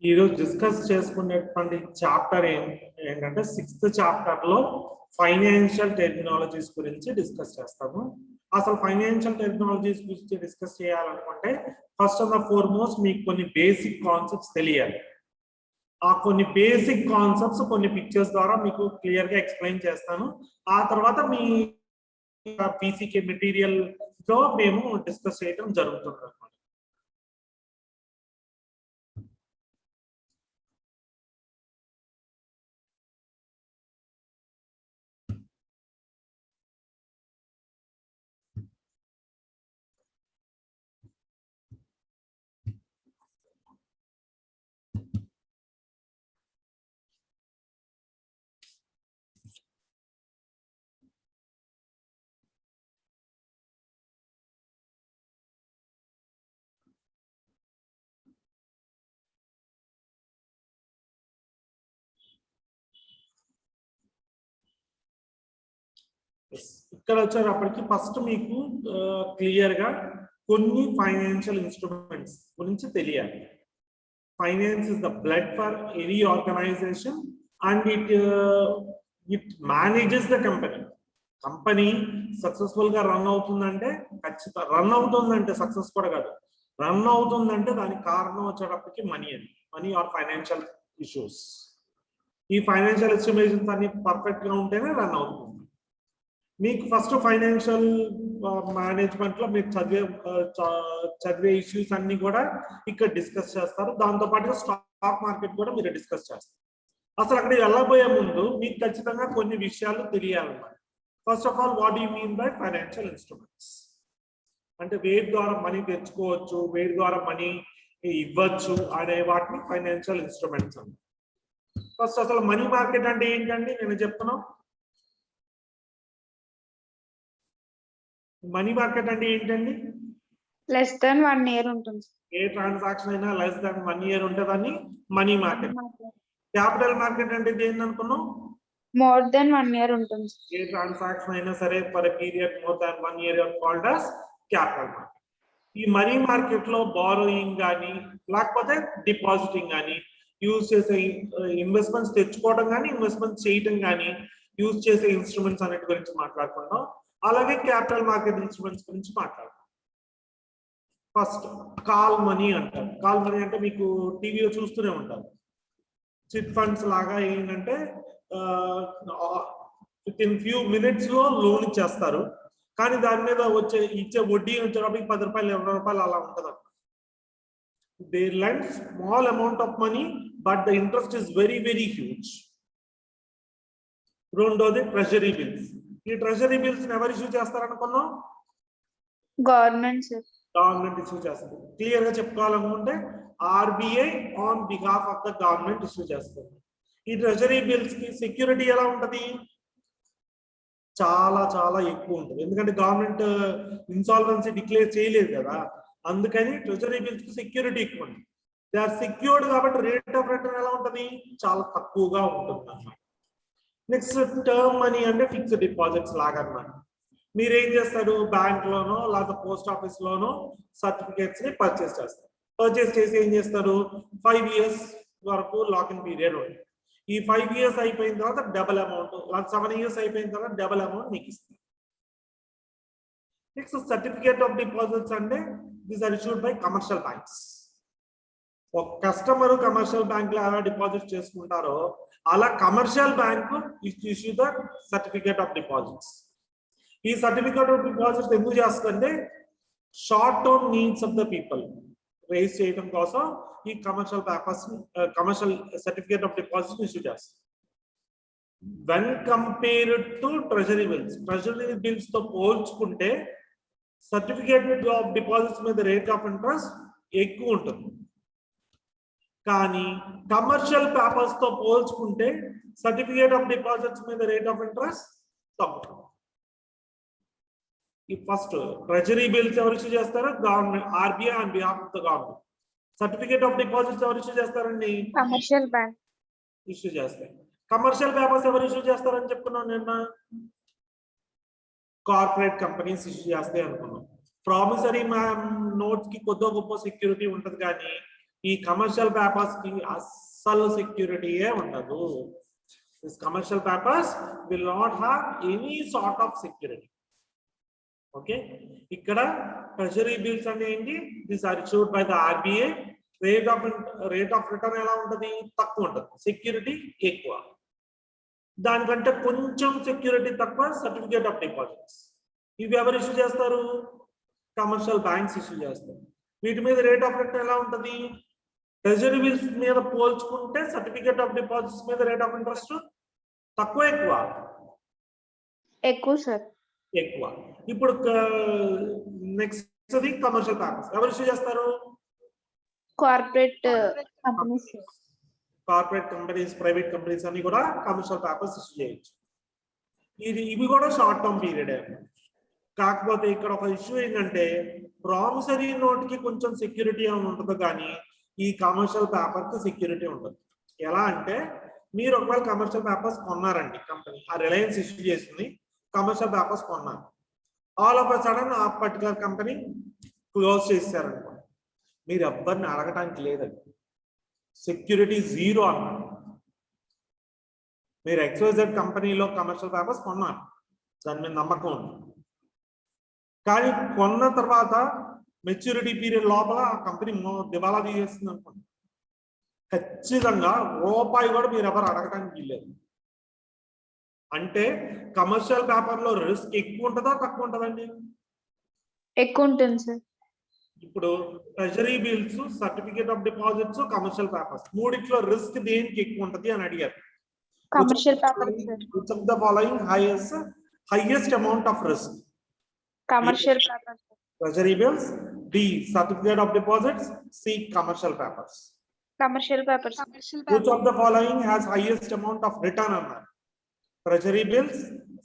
ఈరోజు డిస్కస్ చేసుకునేటువంటి చాప్టర్ ఏంటంటే 6th చాప్టర్ లో ఫైనాన్షియల్ టెర్మినాలజీస్ గురించి డిస్కస్ చేస్తాము. అసలు ఫైనాన్షియల్ టెర్మినాలజీస్ గురించి డిస్కస్ చేయాలనుకుంటే ఫస్ట్ ఆఫ్ ద ఫార్మోస్ట్ మీకు కొన్ని బేసిక్ కాన్సెప్ట్స్ తెలియాలి. ఆ కొన్ని బేసిక్ కాన్సెప్ట్స్ కొన్ని పిక్చర్స్ ద్వారా మీకు క్లియర్ గా ఎక్స్ప్లెయిన్ చేస్తాను. ఆ తర్వాత మీ పీసీకే మెటీరియల్ తో మేము డిస్కస్ చేయడం జరుగుతుంది అన్నమాట. ఇక్కడ వచ్చేటప్పటికి ఫస్ట్ మీకు క్లియర్ గా కొన్ని ఫైనాన్షియల్ ఇన్స్ట్రుమెంట్స్ గురించి తెలియాలి. Finance is the blood for any organisation and it manages the company. Company successful గా రన్ అవుతుందంటే ఖచ్చితంగా రన్ అవుతుందంటే సక్సెస్ కూడా కాదు, రన్ అవుతుందంటే దానికి కారణం వచ్చేటప్పటికి మనీ ఆర్ ఫైనాన్షియల్ ఇష్యూస్. ఈ ఫైనాన్షియల్ ఎస్టిమేషన్స్ అన్ని పర్ఫెక్ట్ గా ఉంటేనే రన్ అవుతుంది. మీకు ఫస్ట్ ఫైనాన్షియల్ మేనేజ్మెంట్ లో మీరు చదివే ఇష్యూస్ అన్ని కూడా ఇక్కడ డిస్కస్ చేస్తారు. దాంతో పాటుగా స్టాక్ మార్కెట్ కూడా మీరు డిస్కస్ చేస్తారు. అసలు అక్కడ వెళ్ళబోయే ముందు మీకు ఖచ్చితంగా కొన్ని విషయాలు తెలియాలన్నమాట. First of all what you mean by financial instruments అంటే వేటి ద్వారా మనీ తెచ్చుకోవచ్చు, వేటి ద్వారా మనీ ఇవ్వచ్చు అనే వాటిని ఫైనాన్షియల్ ఇన్స్ట్రుమెంట్స్ అంటారు. ఫస్ట్ అసలు మనీ మార్కెట్ అంటే ఏంటండి నేను చెప్తున్నాను. మనీ మార్కెట్ అంటే ఏంటండి? లెస్ దాన్ 1 ఇయర్ ఉంటుంది. ఏ ట్రాన్సాక్షన్ అయినా లెస్ దాన్ 1 ఇయర్ ఉంటుందని మనీ మార్కెట్. క్యాపిటల్ మార్కెట్ అంటే ఏంటి అనుకున్నాం? మోర్ దాన్ 1 ఇయర్ ఉంటుంది. ఏ ట్రాన్సాక్షన్ అయినా సరే for a period more than 1 year called as capital market. ఈ మనీ మార్కెట్ లో బారోయింగ్ కానీ లేకపోతే డిపాజిటింగ్ కానీ యూజ్ చేసే ఇన్వెస్ట్మెంట్స్ తెచ్చుకోవడం కానీ ఇన్వెస్ట్మెంట్ చేయడం కానీ యూజ్ చేసే ఇన్స్ట్రుమెంట్స్ అన్నిటి గురించి మాట్లాడుకుంటాం. అలాగే క్యాపిటల్ మార్కెట్ ఇన్స్ట్రుమెంట్స్ గురించి మాట్లాడతాం. ఫస్ట్ కాల్ మనీ అంటారు. కాల్ మనీ అంటే మీకు టీవీలో చూస్తూనే ఉంటారు. చిట్ ఫండ్స్ లాగా ఏంటంటే విత్ ఇన్ ఫ్యూ మినిట్స్ లో లోన్ ఇచ్చేస్తారు. కానీ దాని మీద ఇచ్చే వడ్డీ వచ్చేటప్పటికి 10 రూపాయలు 20 రూపాయలు అలా ఉంటుంది. They lend small amount of money but the interest is very very huge. రెండోది ట్రెజరీ బిల్స్. ఈ ట్రెజరీ బిల్స్ ఎవరు ఇష్యూ చేస్తారనుకున్నాం? గవర్నమెంట్ ఇష్యూ చేస్తుంది. క్లియర్ గా చెప్పుకోవాలనుకుంటే RBI on behalf of the government issue చేస్తుంది. ఈ ట్రెజరీ బిల్స్ కి సెక్యూరిటీ ఎలా ఉంటది? చాలా చాలా ఎక్కువ ఉంటుంది. ఎందుకంటే గవర్నమెంట్ ఇన్సాల్వెన్సీ డిక్లేర్ చేయలేదు కదా, అందుకని ట్రెజరీ బిల్స్ కి సెక్యూరిటీ ఎక్కువ ఉంది. దే ఆర్ సెక్యూర్డ్ కాబట్టి రేట్ ఆఫ్ రిటర్న్ ఎలా ఉంటది? చాలా తక్కువగా ఉంటుంది అన్నమాట. నెక్స్ట్ టర్మ్ మనీ అంటే ఫిక్స్డ్ డిపాజిట్స్ లాగా అన్నమాట. మీరు ఏం చేస్తారు? బ్యాంక్ లోనో లేదా పోస్ట్ ఆఫీస్ లోనో సర్టిఫికేట్స్ ని పర్చేస్ చేస్తారు. పర్చేస్ చేసి ఏం చేస్తారు? 5 years వరకు లాకింగ్ పీరియడ్ ఉంది. ఈ 5 years అయిపోయిన తర్వాత డబుల్ అమౌంట్, 7 years అయిపోయిన తర్వాత డబుల్ అమౌంట్ మీకు ఇస్తారు. నెక్స్ట్ సర్టిఫికేట్ ఆఫ్ డిపాజిట్స్ అంటే these are issued by commercial banks. ఒక కస్టమర్ కమర్షియల్ బ్యాంక్ లో ఎలా డిపాజిట్ చేసుకుంటారో అలా commercial bank issue the certificate of deposits. ఈ సర్టిఫికేట్ ఆఫ్ డిపాజిట్స్ ఎందుకు చేస్తుందంటే short term needs of the people raise చేయడం కోసం ఈ commercial papers commercial certificate of deposits issue చేస్తారు. When compared to treasury bills తో పోల్చుకుంటే సర్టిఫికేట్ ఆఫ్ డిపాజిట్స్ మీద రేట్ ఆఫ్ ఇంట్రెస్ట్ ఎక్కువ ఉంటుంది. కానీ కమర్షియల్ పేపర్స్ తో పోల్చుకుంటే సర్టిఫికేట్ ఆఫ్ డిపాజిట్స్ మీద రేట్ ఆఫ్ ఇంట్రెస్ట్ తగ్గుతుంది. ఈ ఫస్ట్ ట్రెజరీ బిల్స్ ఎవరు ఇష్యూ చేస్తారు? Government, RBI on behalf of the government. Certificate of deposits ఎవరు ఇష్యూ చేస్తారండి? కమర్షియల్ బ్యాంక్ ఇష్యూ చేస్తారు. కమర్షియల్ పేపర్స్ ఎవరు ఇష్యూ చేస్తారని చెప్పుకున్నాం నిన్న? కార్పొరేట్ కంపెనీస్ ఇష్యూ చేస్తాయి అనుకున్నాం. ప్రామిసరీ నోట్స్ కి కొద్దిగా గొప్ప సెక్యూరిటీ ఉంటుంది కానీ ఈ కమర్షియల్ పేపర్స్ కి అస్సలు సెక్యూరిటీయే ఉండదు. This commercial papers will not have any sort of security. Okay, ఇక్కడ ట్రెజరీ బిల్స్ అంటే ఏంటి? This are issued by the RBI. Rate of return ఎలా ఉంటుంది? తక్కువ ఉంటుంది, సెక్యూరిటీ ఎక్కువ. దానికంటే కొంచెం సెక్యూరిటీ తక్కువ సర్టిఫికేట్ ఆఫ్ డిపాజిట్స్. ఇవి ఎవరు ఇష్యూ చేస్తారు? కమర్షియల్ బ్యాంక్స్ ఇష్యూ చేస్తారు. వీటి మీద రేట్ ఆఫ్ రిటర్న్ ఎలా ఉంటుంది? ట్రెజరీ బిల్స్ మీద పోల్చుకుంటే సర్టిఫికేట్ ఆఫ్ డిపాజిట్స్ మీద రేట్ ఆఫ్ ఇంట్రెస్ట్ తక్కువ ఎక్కువ? ఎక్కువ సార్. ఎక్కువ. ఇప్పుడు నెక్స్ట్ అది కమర్షియల్ పేపర్స్ ఎవరు ఇష్యూ చేస్తారు? Corporate companies. Corporate companies, private companies అన్ని కూడా కమర్షియల్ పేపర్స్ ఇష్యూ చేయొచ్చు. ఇవి కూడా షార్ట్ టర్మ్ పీరియడ్. కాకపోతే ఇక్కడ ఒక ఇష్యూ ఏంటంటే ప్రామిసరీ నోట్ కి కొంచెం సెక్యూరిటీ ఏమైనా ఉంటుంది, కానీ ఈ కమర్షియల్ పేపర్ కి సెక్యూరిటీ ఉండదు. ఎలా అంటే మీరు ఒకవేళ కమర్షియల్ పేపర్స్ కొన్నారండి, కంపెనీ ఆ రిలయన్స్ ఇష్యూ చేసింది, కమర్షియల్ పేపర్స్ కొన్నారు. ఆల్ ఆఫ్ అ సడన్ ఆ పర్టికులర్ కంపెనీ క్లోజ్ చేశారనుకోండి, మీరు ఎవ్వరిని అడగటానికి లేదండి, సెక్యూరిటీ జీరో అన్నారు. మీరు XYZ కంపెనీలో కమర్షియల్ పేపర్స్ కొన్నారు, దాని మీద నమ్మకం ఉంది. కానీ కొన్న తర్వాత మెచ్యూరిటీ పీరియడ్ లోపల ఆ కంపెనీ దివాలా తీసేస్తుంది అనుకోండి, ఖచ్చితంగా రూపాయి కూడా మీరు ఎవరు అడగటానికి వీల్లేదు. అంటే కమర్షియల్ పేపర్ లో రిస్క్ ఎక్కువ ఉంటుందా తక్కువ ఉంటుందండి? ఎక్కువ ఉంటుంది సార్. ఇప్పుడు treasury bills, certificate of deposits, commercial papers మూడిట్లో రిస్క్ దేనికి ఎక్కువ ఉంటది అని అడిగారు. Commercial paper sir. Which of the following highest amount of risk? Commercial paper. Treasury bills, B certificate of deposits, C commercial papers. Commercial paper. Which of the following has highest amount of return అన్నారు? Treasury bills,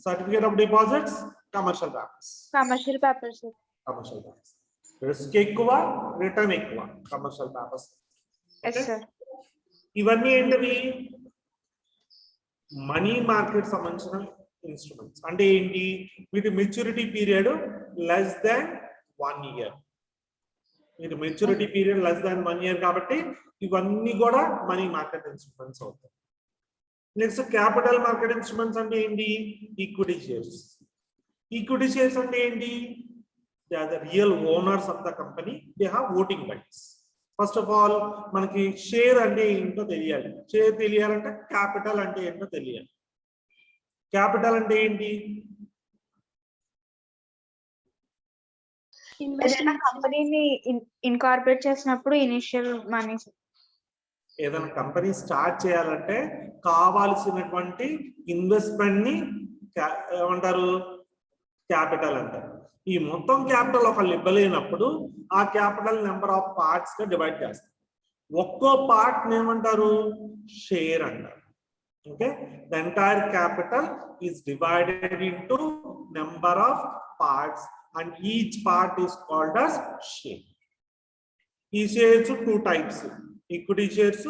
certificate of deposits, commercial papers. Commercial paper sir. Commercial papers. Risk ఎక్కువ, return ఎక్కువ commercial papers. Yes sir. ఇవన్నీ ఏంటివి? Money market సంబంధించిన instruments. అంటే ఏంటి? వీటి maturity period less than 1 year. వీటి maturity period less than 1 year కాబట్టి ఇవన్నీ కూడా మనీ మార్కెట్ ఇన్స్ట్రుమెంట్స్ అవుతాయి. నెక్స్ట్ క్యాపిటల్ మార్కెట్ ఇన్స్ట్రుమెంట్స్ అంటే ఏంటి? Equity shares. ఈక్విటీ షేర్స్ అంటే ఏంటి? They are the real owners of the company, they have voting rights. First of all మనకి share అంటే ఏంటో తెలియాలి. షేర్ తెలియాలంటే క్యాపిటల్ అంటే ఏంటో తెలియాలి. క్యాపిటల్ అంటే ఏంటి? ఏదైనా కంపెనీని ఇన్కార్పొరేట్ చేసినప్పుడు ఇనిషియల్ మనీ. ఏదైనా కంపెనీ స్టార్ట్ చేయాలంటే కావాల్సినటువంటి ఇన్వెస్ట్మెంట్ ని ఏమంటారు? క్యాపిటల్ అంటారు. ఈ మొత్తం క్యాపిటల్ ఒకళ్ళు ఇవ్వలేనప్పుడు ఆ క్యాపిటల్ నెంబర్ ఆఫ్ పార్ట్స్ గా డివైడ్ చేస్తారు. ఒక్కో పార్ట్ ఏమంటారు? షేర్ అంటారు. Okay, the entire capital is divided into number of parts and each part is called as share. ఈ shares 2 types: equity shares,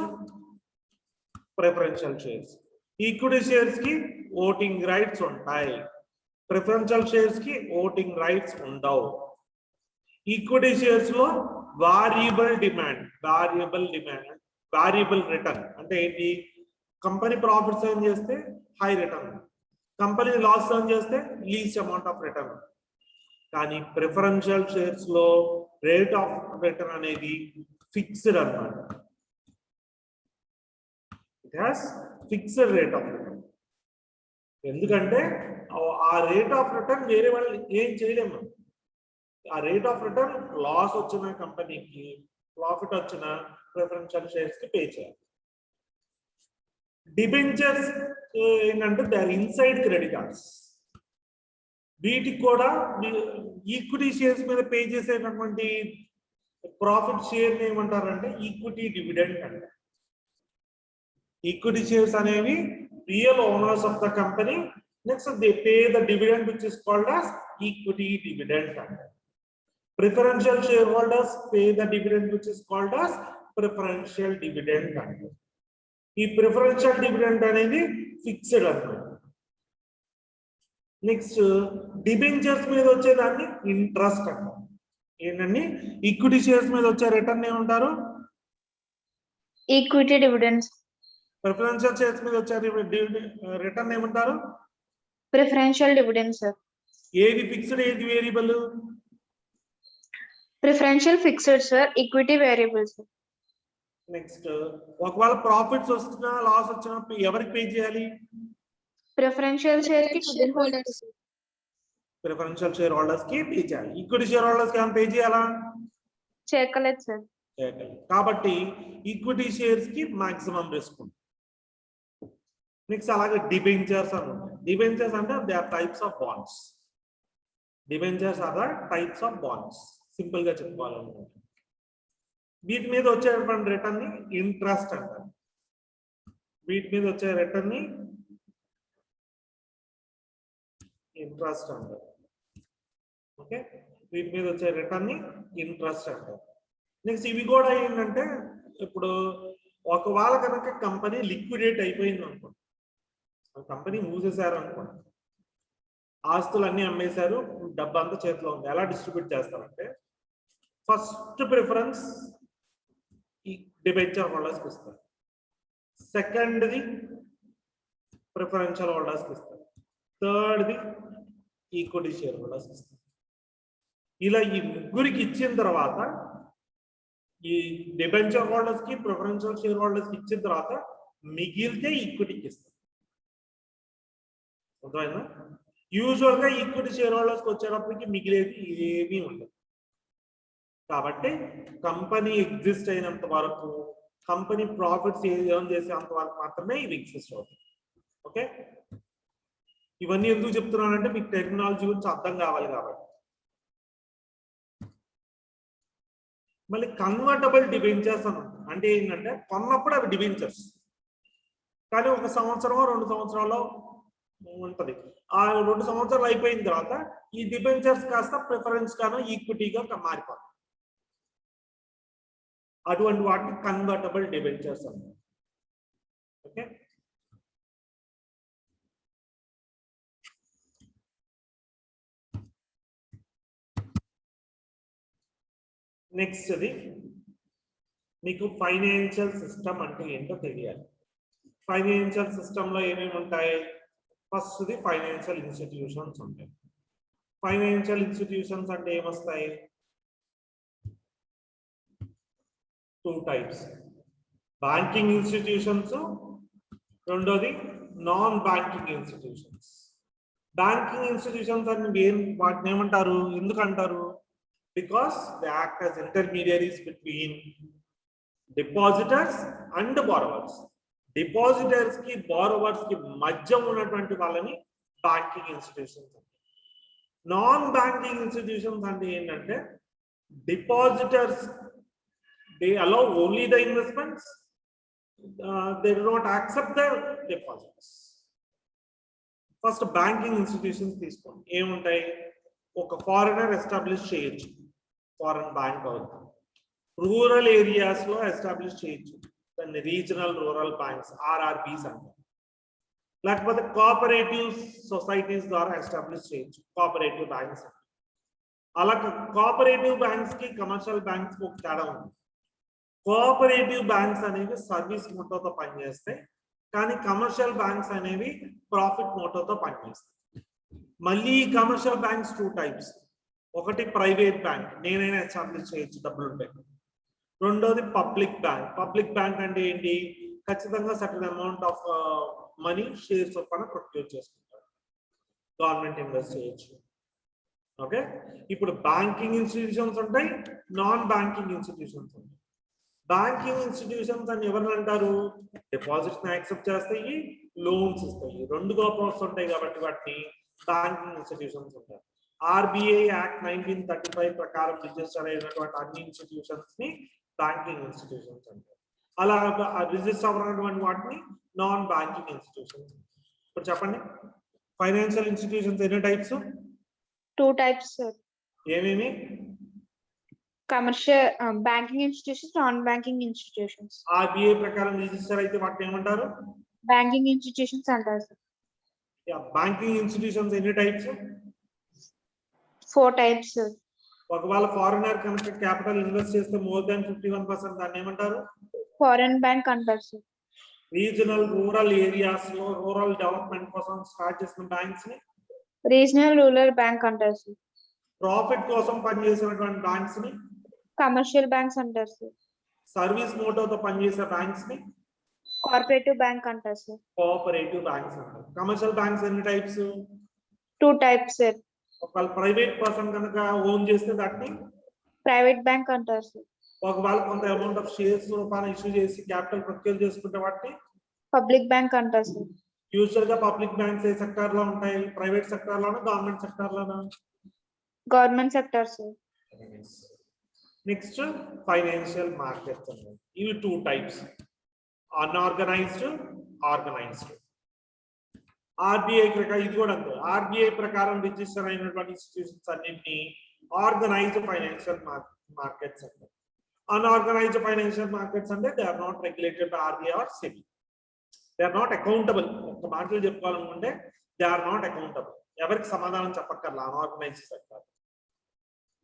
preferential shares. Equity shares కి voting rights ఉంటాయి, preferential shares కి voting rights ఉండవు. Equity shares లో variable return అంటే ఏంటి? Company profits earn చేస్తే high return, company loss earn చేస్తే లీస్ట్ అమౌంట్ ఆఫ్ రిటర్న్. కానీ ప్రిఫరెన్షియల్ షేర్స్ లో రేట్ ఆఫ్ రిటర్న్ అనేది ఫిక్స్డ్ అన్నమాట. It has fixed rate of return. ఎందుకంటే ఆ రేట్ ఆఫ్ రిటర్న్ వేరే వాళ్ళు ఏం చేయలేము. ఆ రేట్ ఆఫ్ రిటర్న్ లాస్ వచ్చిన కంపెనీకి, ప్రాఫిట్ వచ్చిన ప్రిఫరెన్షియల్ షేర్స్ కి పే చేయాలి. డిబెంచర్స్ ఏంటంటే దే ఆర్ ఇన్సైడ్ క్రెడిటార్స్. వీటికి కూడా ఈక్విటీ షేర్స్ మీద పే చేసేటటువంటి ప్రాఫిట్ షేర్ ఏమంటారంటే ఈక్విటీ డివిడెండ్ అంటారు. ఈక్విటీ షేర్స్ అనేవి real owners of the company. Next they pay the dividend which is called as equity dividend అంటారు. Preferential share holders pay the dividend which is called as preferential dividend అంటారు. ఈ preferential dividend అనేది fixed అన్నమాట. Next debentures మీద వచ్చేదాన్ని interest అంటారు. ఏంటండి? Equity shares మీద వచ్చే రిటర్న్ ఏమంటారు? Equity dividends. ప్రిఫరెన్షియల్ షేర్స్ మీద వచ్చే రిటర్న్ ఏమంటారు? Preferential dividend sir. ఏది ఫిక్స్డ్ ఏది variable? Preferential fixed sir, equity variable sir. Next ఒకవేళ ప్రాఫిట్స్ వచ్చినా లాస్ వచ్చినా ఎవరికి పే చేయాలి? ప్రిఫరెన్షియల్ షేర్ కి ప్రిఫరెన్షియల్ షేర్ హోల్డర్స్ కి పే చేయాలి. ఈక్విటీ షేర్ హోల్డర్స్ కి ఏమైనా పే చేయాలా? చేయలేదు సార్. కాబట్టి ఈక్విటీ షేర్స్ కి మాక్సిమం రిస్క్ ఉంది. నెక్స్ట్ అలాగే డిబెంచర్స్ అని ఉంటాయి. డిబెంచర్స్ అంటే they are types of bonds. Debentures are the types of bonds. Simple గా చెప్పుకోవాలనుకుంటే వీటి మీద వచ్చేటువంటి రిటర్న్ ని ఇంట్రెస్ట్ అంటారు. వీటి మీద వచ్చే రిటర్న్ ని ఇంట్రెస్ట్ అంటారు. ఓకే, వీటి మీద వచ్చే రిటర్న్ ని ఇంట్రెస్ట్ అంటారు. నెక్స్ట్ ఇవి కూడా ఏంటంటే ఇప్పుడు ఒకవేళ కనుక కంపెనీ లిక్విడేట్ అయిపోయింది అనుకోండి, కంపెనీ మూసేశారు అనుకోండి, ఆస్తులు అన్ని అమ్మేశారు, డబ్బు అంతా చేతిలో ఉంది, ఎలా డిస్ట్రిబ్యూట్ చేస్తారంటే ఫస్ట్ ప్రిఫరెన్స్ ఈ డిబెంచర్ హోల్డర్స్కి ఇస్తారు, సెకండ్ది ప్రిఫరెన్షియల్ హోల్డర్స్కి ఇస్తారు, థర్డ్ది ఈక్విటీ షేర్ హోల్డర్స్కి ఇస్తారు. ఇలా ఈ ముగ్గురికి ఇచ్చిన తర్వాత ఈ డిబెంచర్ హోల్డర్స్ కి ప్రిఫరెన్షియల్ షేర్ హోల్డర్స్ కి ఇచ్చిన తర్వాత మిగిలితే ఈక్విటీకి ఇస్తారు. అర్థమైందా? యూజువల్ గా ఈక్విటీ షేర్ హోల్డర్స్ కి వచ్చేటప్పటికి మిగిలేది ఏమీ ఉండదు. కాబట్టి కంపెనీ ఎగ్జిస్ట్ అయినంత వరకు, కంపెనీ ప్రాఫిట్స్ ఎర్న్ చేసేంత వరకు మాత్రమే ఇవి ఎగ్జిస్ట్ అవుతాయి. ఓకే, ఇవన్నీ ఎందుకు చెప్తున్నానంటే మీకు టెక్నాలజీ గురించి అర్థం కావాలి కాబట్టి. మళ్ళీ కన్వర్టబుల్ డిబెంచర్స్ అని ఉంటుంది. అంటే ఏంటంటే కొన్నప్పుడు అవి డిబెంచర్స్, కానీ 1 సంవత్సరం 2 సంవత్సరాలు ఉంటుంది. ఆ 2 సంవత్సరాలు అయిపోయిన తర్వాత ఈ డిబెంచర్స్ కాస్త ప్రిఫరెన్స్ గాను ఈక్విటీగా మారిపోతాయి. అటువంటి వాటిని కన్వర్టబుల్ డిబెంచర్స్ అంటారు. ఓకే, నెక్స్ట్ది మీకు ఫైనాన్షియల్ సిస్టమ్ అంటే ఏంటో తెలియాలి. ఫైనాన్షియల్ సిస్టంలో ఏమేమి ఉంటాయి? ఫస్ట్ది ఫైనాన్షియల్ ఇన్స్టిట్యూషన్స్ ఉంటాయి. ఫైనాన్షియల్ ఇన్స్టిట్యూషన్స్ అంటే ఏమొస్తాయి? 2 టైప్స్, బ్యాంకింగ్ ఇన్స్టిట్యూషన్స్, రెండోది non banking institutions. Banking institutions అని వాటిని ఏమంటారు, ఎందుకు అంటారు? Because they act as intermediaries between depositors and borrowers. Depositors కి బారోవర్స్ కి మధ్య ఉన్నటువంటి వాళ్ళని బ్యాంకింగ్ ఇన్స్టిట్యూషన్స్ అంటారు. నాన్ బ్యాంకింగ్ ఇన్స్టిట్యూషన్స్ అంటే ఏంటంటే depositors they allow only the investments, they do not accept the deposits. First banking institutions తీసుకోండి. ఏముంటాయి? ఒక ఫారినర్ ఎస్టాబ్లిష్ చేయొచ్చు, ఫారెన్ బ్యాంక్ అవుతుంది. రూరల్ ఏరియాస్ లో ఎస్టాబ్లిష్ చేయొచ్చు, దాన్ని రీజనల్ రూరల్ బ్యాంక్స్ ఆర్ఆర్బీస్ అంటారు. లేకపోతే కోఆపరేటివ్ సొసైటీస్ ద్వారా ఎస్టాబ్లిష్ చేయొచ్చు, కోఆపరేటివ్ బ్యాంక్స్. అలా కోఆపరేటివ్ బ్యాంక్స్ కి కమర్షియల్ బ్యాంక్స్ కి ఒక తేడా ఉంది. కోఆపరేటివ్ బ్యాంక్స్ అనేవి సర్వీస్ మోటోతో పనిచేస్తాయి, కానీ కమర్షియల్ బ్యాంక్స్ అనేవి ప్రాఫిట్ మోటోతో పనిచేస్తాయి. మళ్ళీ కమర్షియల్ బ్యాంక్స్ 2 టైప్స్. ఒకటి ప్రైవేట్ బ్యాంక్, నేనైనా ఎస్టాబ్లిష్ చేయొచ్చు డబ్బులు ఉంటాయి. రెండోది పబ్లిక్ బ్యాంక్. పబ్లిక్ బ్యాంక్ అంటే ఏంటి? ఖచ్చితంగా certain amount of money shares పైన ప్రొక్యూర్ చేసుకుంటారు, గవర్నమెంట్ ఇన్వెస్ట్ చేయొచ్చు. ఓకే, ఇప్పుడు బ్యాంకింగ్ ఇన్స్టిట్యూషన్స్ ఉంటాయి, నాన్ బ్యాంకింగ్ ఇన్స్టిట్యూషన్స్ ఉంటాయి. బ్యాంకింగ్ ఇన్స్టిట్యూషన్స్ అని ఎవరిని అంటారు? డిపాజిట్స్ ని యాక్సెప్ట్ చేస్తాయి, లోన్స్ ఇస్తాయి, 2 పర్పస్ ఉంటాయి కాబట్టి వాటిని బ్యాంకింగ్ ఇన్స్టిట్యూషన్స్ ఉంటాయి. ఆర్బీఐ యాక్ట్ 1935 ప్రకారం రిజిస్టర్ అయినటువంటి అన్ని ఇన్స్టిట్యూషన్స్ ని బ్యాంకింగ్ ఇన్స్టిట్యూషన్స్ అంటారు. అలా రిజిస్టర్ అవ్వనటువంటి వాటిని నాన్ బ్యాంకింగ్ ఇన్స్టిట్యూషన్స్. ఇప్పుడు చెప్పండి, ఫైనాన్షియల్ ఇన్స్టిట్యూషన్స్ ఎన్ని టైప్స్? 2 types sir. ఏమేమి? Commercial banking institutions, non banking institutions. RBI ప్రకారం రిజిస్టర్ అయితే వాటిని ఏమంటారు? బ్యాంకింగ్ ఇన్స్టిట్యూషన్స్ అంటారు సార్. బ్యాంకింగ్ ఇన్స్టిట్యూషన్స్ ఎన్ని టైప్స్? 4 types sir. ఒకవేళ ఫారినర్ కనుక క్యాపిటల్ ఇన్వెస్ట్ చేస్తే మోర్ దాన్ 51%, దాన్ని ఏమంటారు? ఫారెన్ బ్యాంక్ అంటారు సార్. రీజనల్ రూరల్ ఏరియాస్ లో రూరల్ డెవలప్మెంట్ కోసం స్టార్ట్ చేసిన బ్యాంక్స్ ని రీజనల్ రూరల్ బ్యాంక్ అంటారు సార్. ప్రాఫిట్ కోసం పనిచేసినటువంటి బ్యాంక్స్ ని కమర్షియల్ బ్యాంక్స్ అంటారు సార్. సర్వీస్ మోటోతో పనిచేసే బ్యాంక్స్ ని కోఆపరేటివ్ బ్యాంక్ అంటారు సార్. కోఆపరేటివ్ బ్యాంక్స్ అంటారు. కమర్షియల్ బ్యాంక్స్ ఎన్ని టైప్స్? 2 types sir. ఒకవేళ ప్రైవేట్ పర్సన్ కనుక ఓన్ చేస్తే దాన్ని ప్రైవేట్ బ్యాంక్ అంటారు సార్. ఒకవేళ కొంత అమౌంట్ ఆఫ్ షేర్స్ రూపాయలు ఇష్యూ చేసి క్యాపిటల్ ప్రొక్యూర్ చేసుకుంటే వాటిని పబ్లిక్ బ్యాంక్ అంటారు సార్. యూజువల్ గా పబ్లిక్ బ్యాంక్స్ ఏ సెక్టార్ లో ఉంటాయి? ప్రైవేట్ సెక్టార్ లోనా గవర్నమెంట్ సెక్టార్ లోనా? Government sector sir. Next financial markets అన్నమాట. ఇవి 2 types, అన్ఆర్గనైజ్డ్, ఆర్గనైజ్డ్. ఆర్బీఐ ప్రకారం ఇది కూడా అంతే. ఆర్బీఐ ప్రకారం రిజిస్టర్ అయినటువంటి ఇన్స్టిట్యూషన్స్ అన్నింటినీ ఆర్గనైజ్డ్ ఫైనాన్షియల్ మార్కెట్స్ అంటారు. అన్ఆర్గనైజ్డ్ ఫైనాన్షియల్ మార్కెట్స్ అంటే they are not regulated by RBI or SEBI. They are not accountable. ఒక మాటలు చెప్పుకోవాలనుకుంటే దే ఆర్ నాట్ అకౌంటబుల్. ఎవరికి సమాధానం చెప్పక్కర్లా అన్ఆర్గనైజ్డ్ సెక్టర్.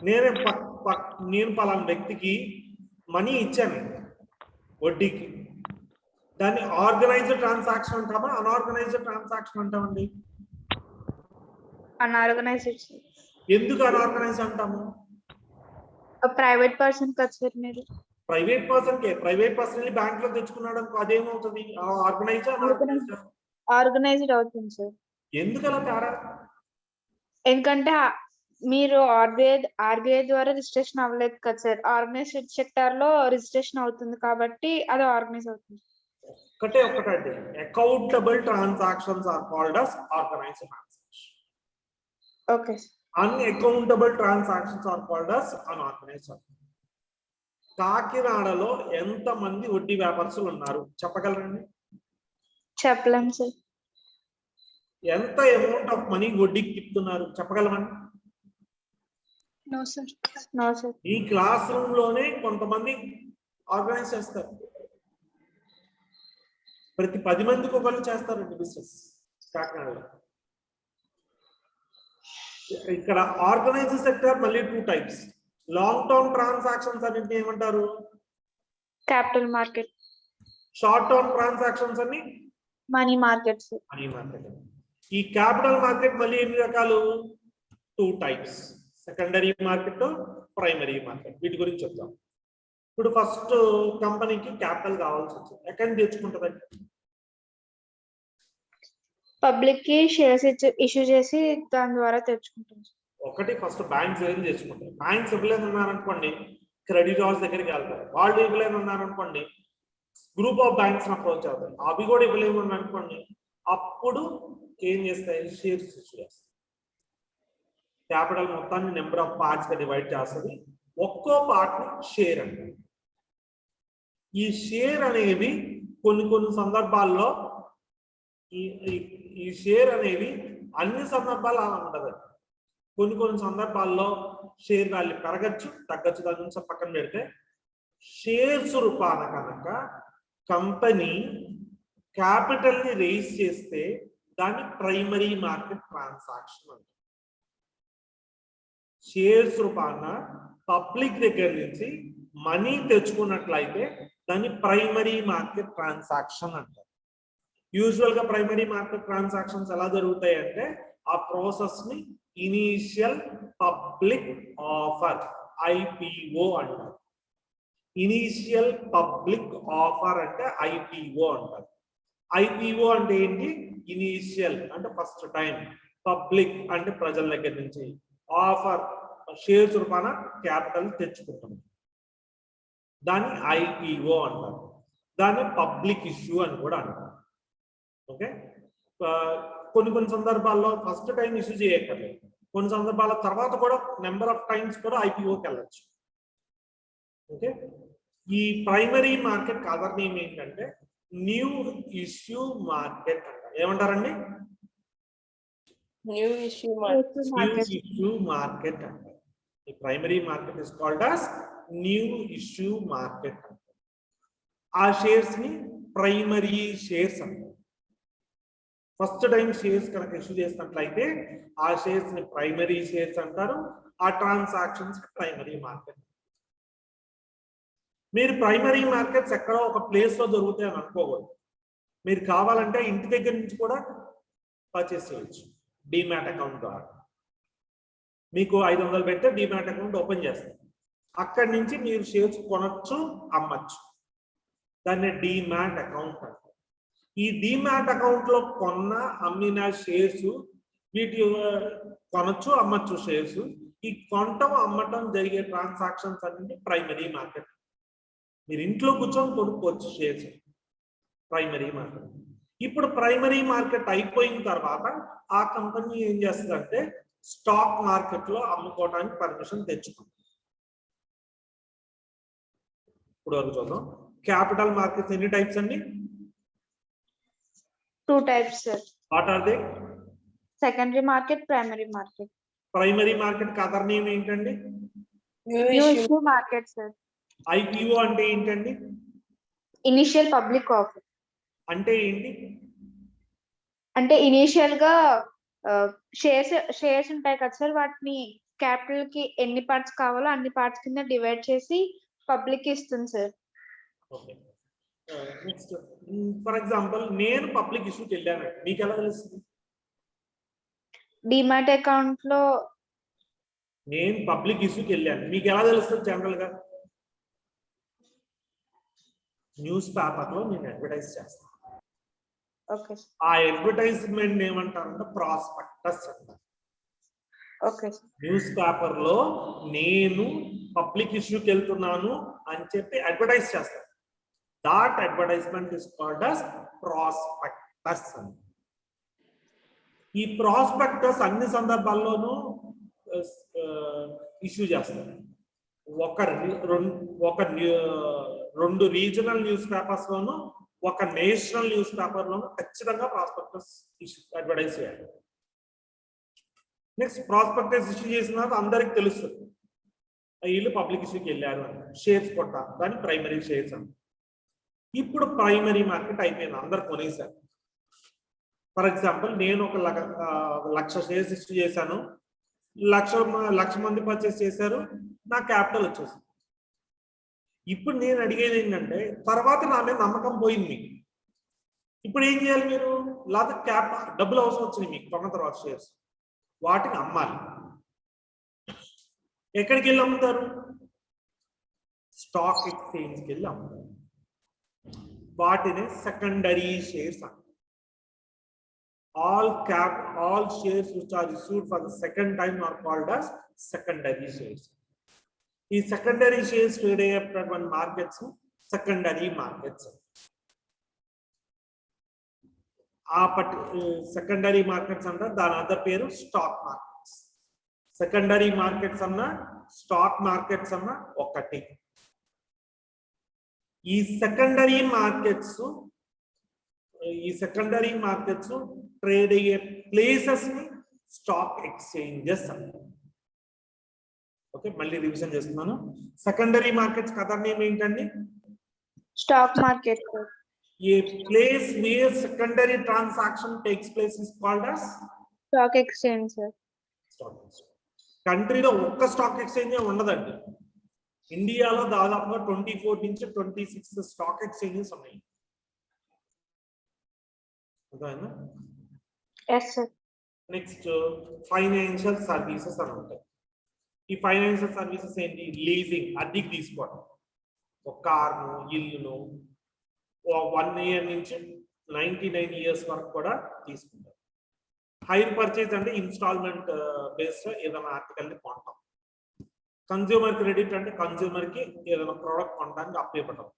నేను పలానా వ్యక్తికి మనీ ఇచ్చాను వడ్డీకి, దాన్ని ఆర్గనైజ్డ్ ట్రాన్సాక్షన్ అంటామా అన్ఆర్గనైజ్డ్ ట్రాన్సాక్షన్ అంటామండి? అన్ఆర్గనైజ్డ్. ఎందుకు అన్ఆర్గనైజ్డ్ అంటాము? ప్రైవేట్ పర్సన్ కదా సార్ మీరు. ప్రైవేట్ పర్సన్ బ్యాంక్ లో తెచ్చుకున్నాడు అనుకో, అదేమవుతుంది? ఆర్గనైజ్డ్ అవుతుంది సార్. ఎందుకు అలా తేడా? ఎందుకంటే మీరు ఆర్బీఐ ద్వారా రిజిస్ట్రేషన్ అవ్వలేదు కదా సార్. ఆర్గనైజ్డ్ సెక్టార్ లో రిజిస్ట్రేషన్ అవుతుంది కాబట్టి అది ఆర్గనైజ్ అవుతుంది. ఒకటే accountable transactions are called as organized transactions. Okay. Unaccountable transactions are called as unorganized. కాకినాడలో ఎంత మంది వడ్డీ వ్యాపారస్తులు ఉన్నారు చెప్పగలరండి? చెప్పలేం సార్. ఎంత అమౌంట్ ఆఫ్ మనీ వడ్డీకి తిప్పుతున్నారు చెప్పగలమండి? No sir. ఈ క్లాస్ రూమ్ లోనే కొంతమంది ఆర్గనైజ్ చేస్తారు. ప్రతి 10 మందికి ఒకళ్ళు చేస్తారండి బిజినెస్ కాకినాడలో. ఇక్కడ ఆర్గనైజ్డ్ సెక్టర్ మళ్ళీ 2 types. లాంగ్ టర్మ్ ట్రాన్సాక్షన్స్ అన్నింటినీ ఏమంటారు? Capital market. Short term transactions అన్ని మనీ మార్కెట్స్. ఈ క్యాపిటల్ మార్కెట్ మళ్ళీ ఎన్ని రకాలు? 2 types. Secondary market, primary market. వీటి గురించి చెప్తాం. ఇప్పుడు ఫస్ట్ కంపెనీకి క్యాపిటల్ కావాల్సి వచ్చింది, ఎక్కడి నుంచి తెచ్చుకుంటుందండి? పబ్లిక్ కి షేర్స్ ఇష్యూ చేసి దాని ద్వారా తెచ్చుకుంటాం. ఒకటి ఫస్ట్ బ్యాంక్స్ ఏం తెచ్చుకుంటారు. బ్యాంక్స్ ఇవ్వలేదు ఉన్నారనుకోండి క్రెడిటార్స్ దగ్గరికి వెళ్తారు. వాళ్ళు ఇవ్వలేదు ఉన్నారనుకోండి గ్రూప్ ఆఫ్ బ్యాంక్స్ అప్రోచ్ అవుతారు. అవి కూడా ఇవ్వలేము అనుకోండి అప్పుడు ఏం చేస్తాయి? షేర్స్ ఇష్యూ చేస్తాయి. క్యాపిటల్ మొత్తాన్ని నెంబర్ ఆఫ్ పార్ట్స్ గా డివైడ్ చేస్తుంది. ఒక్కో పార్ట్ ని షేర్ అంటారు. ఈ షేర్ అనేవి కొన్ని సందర్భాల్లో ఈ షేర్ అనేవి అన్ని సందర్భాలు అలా ఉండదు. కొన్ని సందర్భాల్లో షేర్ వాల్యూ పెరగచ్చు తగ్గచ్చు. దాని నుంచి పక్కన పెడితే షేర్స్ రూపాన కనుక కంపెనీ క్యాపిటల్ ని రేస్ చేస్తే దాన్ని ప్రైమరీ మార్కెట్ ట్రాన్సాక్షన్ అంటారు. షేర్స్ రూపాన పబ్లిక్ దగ్గర నుంచి మనీ తెచ్చుకున్నట్లయితే దాన్ని ప్రైమరీ మార్కెట్ ట్రాన్సాక్షన్ అంటారు. యూజువల్ గా ప్రైమరీ మార్కెట్ ట్రాన్సాక్షన్స్ ఎలా జరుగుతాయి అంటే ఆ ప్రాసెస్ ని ఇనీషియల్ పబ్లిక్ ఆఫర్ IPO అంటారు. ఇనీషియల్ పబ్లిక్ ఆఫర్ అంటే IPO అంటారు. IPO అంటే ఏంటి? ఇనీషియల్ అంటే ఫస్ట్ టైం, పబ్లిక్ అంటే ప్రజల దగ్గర నుంచి, ఆఫర్ షేర్స్ రూపాన క్యాపిటల్ తెచ్చుకుంటాం, దాన్ని IPO అంటారు. దాన్ని పబ్లిక్ ఇష్యూ అని కూడా అంటారు. ఓకే. కొన్ని సందర్భాల్లో ఫస్ట్ టైం ఇష్యూ చేయక్కర్లేదు. కొన్ని సందర్భాల తర్వాత కూడా నెంబర్ ఆఫ్ టైమ్స్ కూడా IPOకి వెళ్ళచ్చు. ఓకే. ఈ ప్రైమరీ మార్కెట్ అదర్ నేమ్ ఏంటంటే న్యూ ఇష్యూ మార్కెట్ అంటారు. ఏమంటారండి? న్యూ ఇష్యూ మార్కెట్ అంటారు. ఈ primary market is called as new issue market అంటారు. ఆ షేర్స్ ని ప్రైమరీ షేర్స్ అంటారు. ఫస్ట్ టైం షేర్స్ కనుక ఇష్యూ చేసినట్లయితే ఆ షేర్స్ ని ప్రైమరీ షేర్స్ అంటారు. ఆ ట్రాన్సాక్షన్స్ ప్రైమరీ మార్కెట్. మీరు ప్రైమరీ మార్కెట్స్ ఎక్కడో ఒక ప్లేస్ లో దొరుకుతాయి అని అనుకోకూడదు. మీరు కావాలంటే ఇంటి దగ్గర నుంచి కూడా పర్చేస్ చేయొచ్చు డిమాట్ అకౌంట్ ద్వారా. మీకు 500 పెడితే డిమాట్ అకౌంట్ ఓపెన్ చేస్తారు. అక్కడి నుంచి మీరు షేర్స్ కొనొచ్చు, అమ్మచ్చు. దాన్ని డిమాట్ అకౌంట్ అంటారు. ఈ డిమాట్ అకౌంట్ లో కొన్న అమ్మిన షేర్స్ వీటి కొనొచ్చు, అమ్మచ్చు షేర్స్. ఈ కొనటం అమ్మటం జరిగే ట్రాన్సాక్షన్స్ అన్ని ప్రైమరీ మార్కెట్. మీరు ఇంట్లో కూర్చొని కొనుక్కోవచ్చు షేర్స్ ప్రైమరీ మార్కెట్. ఇప్పుడు ప్రైమరీ మార్కెట్ అయిపోయిన తర్వాత ఆ కంపెనీ ఏం చేస్తుందంటే స్టాక్ మార్కెట్ లో అమ్ముకోవడానికి పర్మిషన్ తెచ్చుకుంది. ఇప్పుడు వరకు చూద్దాం. క్యాపిటల్ మార్కెట్స్ ఎన్ని టైప్స్ అండి? 2 types, sir. What are they? Secondary market, primary market. Primary market కి అదర్ నేమ్ ఏంటండి? New issue market, sir. IPO అంటే ఏంటండి? Initial public offer. అంటే ఏంటి? అంటే ఇనిషియల్ గా షేర్స్ ఉంటాయి కదా సార్, వాటిని క్యాపిటల్ కి ఎన్ని పార్ట్స్ కావాలో అన్ని పార్ట్స్ కింద డివైడ్ చేసి పబ్లిక్ ఇస్తుంది sir. Okay. Next for example నేను పబ్లిక్ ఇష్యూకి వెళ్ళాను, మీకు ఎలా తెలుస్తుంది? డిమాట్ అకౌంట్ లో నేను పబ్లిక్ ఇష్యూకి వెళ్ళాను, మీకు ఎలా తెలుస్తుంది? జనరల్ గా న్యూస్ పేపర్ లో నేను అడ్వర్టైజ్ చేస్తాను. ఓకే ఆ అడ్వర్టైజ్మెంట్ ఏమంటారంటే ప్రాస్పెక్టస్ అంటారు. ఓకే న్యూస్ పేపర్ లో నేను పబ్లిక్ ఇష్యూకి వెళ్తున్నాను అని చెప్పి అడ్వర్టైజ్ చేస్తాను. That advertisement is called as prospectus అని. ఈ ప్రాస్పెక్టస్ అన్ని సందర్భాల్లోనూ ఇష్యూ చేస్తారు. రెండు రీజనల్ న్యూస్ పేపర్స్ లోను, ఒక నేషనల్ న్యూస్ పేపర్ లోను ఖచ్చితంగా ప్రాస్పెక్టస్ ఇష్యూ అడ్వర్టైజ్ చేయాలి. నెక్స్ట్ ప్రాస్పెక్టస్ ఇష్యూ చేసిన తర్వాత అందరికి తెలుస్తుంది వీళ్ళు పబ్లిక్ ఇష్యూకి వెళ్ళారు అని. షేర్స్ కొట్టారు, దాన్ని ప్రైమరీ షేర్స్ అని. ఇప్పుడు ప్రైమరీ మార్కెట్ అయిపోయింది, అందరు కొనేసారు. ఫర్ ఎగ్జాంపుల్ నేను ఒక 1,00,000 షేర్స్ ఇష్యూ చేశాను, 1,00,000 మంది పర్చేస్ చేశారు, నా క్యాపిటల్ వచ్చేసింది. ఇప్పుడు నేను అడిగేది ఏంటంటే తర్వాత నా మీద నమ్మకం పోయింది మీకు. ఇప్పుడు ఏం చేయాలి మీరు? లేదా డబ్బులు అవసరం వచ్చినాయి మీకు కొన్న తర్వాత షేర్స్, వాటిని అమ్మాలి. ఎక్కడికి వెళ్ళి అమ్ముతారు? స్టాక్ ఎక్స్చేంజ్కి వెళ్ళి అమ్ముతారు. వాటిని సెకండరీ షేర్స్ అంటారు. all shares which are issued for the second time are called as secondary shares. ఈ సెకండరీ షేర్స్ ట్రేడ్ అయ్యేటటువంటి మార్కెట్స్ సెకండరీ మార్కెట్స్. ఆ సెకండరీ మార్కెట్స్ అంటే దాని అదర్ పేరు స్టాక్ మార్కెట్స్. సెకండరీ మార్కెట్స్ అన్న స్టాక్ మార్కెట్స్ అన్న ఒకటి. ఈ సెకండరీ మార్కెట్స్ ట్రేడ్ అయ్యే ప్లేసెస్ ని స్టాక్ ఎక్స్చేంజెస్ అంటారు. ఓకే, మళ్ళీ రివిజన్ చేస్తున్నాను. సెకండరీ మార్కెట్స్ అదర్ నేమ్ ఏంటండి? Stock market. A place where secondary transaction takes place is called as stock exchange sir. Stock exchange. కంట్రీలో ఒక్క స్టాక్ ఎక్స్చేంజ్ ఉండదండి. ఇండియాలో దాదాపుగా 24 నుంచి 26 స్టాక్ ఎక్స్చేంజెస్ ఉన్నాయి. నెక్స్ట్ ఫైనాన్షియల్ సర్వీసెస్ అని ఉంటాయి. ఈ ఫైనాన్షియల్ సర్వీసెస్ ఏంటి? లీజింగ్, అద్దెకి తీసుకోవడం. ఒక కార్ను, ఇల్లును 1 year నుంచి 99 years వరకు కూడా తీసుకుంటారు. హైర్ పర్చేజ్ అంటే ఇన్స్టాల్మెంట్ బేస్డ్ ఏదైనా ఆర్టికల్ ని కొంటాం. కన్స్యూమర్ క్రెడిట్ అంటే కన్స్యూమర్ కి ఏదైనా ప్రోడక్ట్ కొనడానికి అప్పు ఇవ్వడం.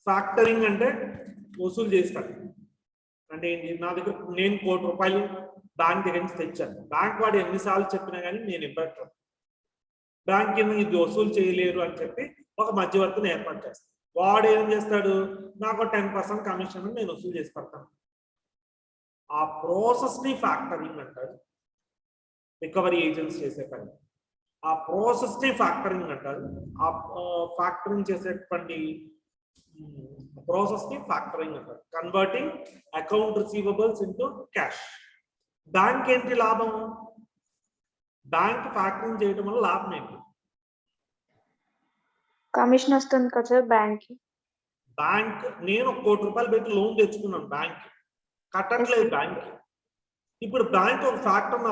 ఫ్యాక్టరింగ్ అంటే వసూలు చేస్తాడు. అంటే ఏంటి? నా దగ్గర నేను ₹1,00,00,000 బ్యాంక్ దగ్గర నుంచి తెచ్చాను, బ్యాంక్ వాడు ఎన్నిసార్లు చెప్పినా కానీ నేను ఇవ్వట్లేదు, బ్యాంక్ కింద ఇది వసూలు చేయలేరు అని చెప్పి ఒక మధ్యవర్తిని ఏర్పాటు చేస్తాను. వాడు ఏం చేస్తాడు? నాకు 10% కమిషన్ నేను వసూలు చేసి పెడతాను. ఆ ప్రాసెస్ ని ఫ్యాక్టరింగ్ అంటారు. రికవరీ ఏజెంట్స్ చేసే పని ఆ ప్రాసెస్ ని ఫ్యాక్టరింగ్ అంటారు. ఆ ఫ్యాక్టరింగ్ చేసేటువంటి ప్రాసెస్ ని ఫ్యాక్టరింగ్ అంటారు. Converting account receivables into cash. Bank ఏంటి లాభం? బ్యాంక్ ఫ్యాక్టరింగ్ చేయడం వల్ల లాభం ఏంటి? కమిషన్ వస్తుంది కదా సార్ బ్యాంక్ కి. బ్యాంక్ నేను 1 కోటి రూపాయలు పెట్టి లోన్ తెచ్చుకున్నాను, బ్యాంక్ కట్టట్లేదు బ్యాంక్. ఇప్పుడు బ్యాంక్ ఒక ఫ్యాక్టర్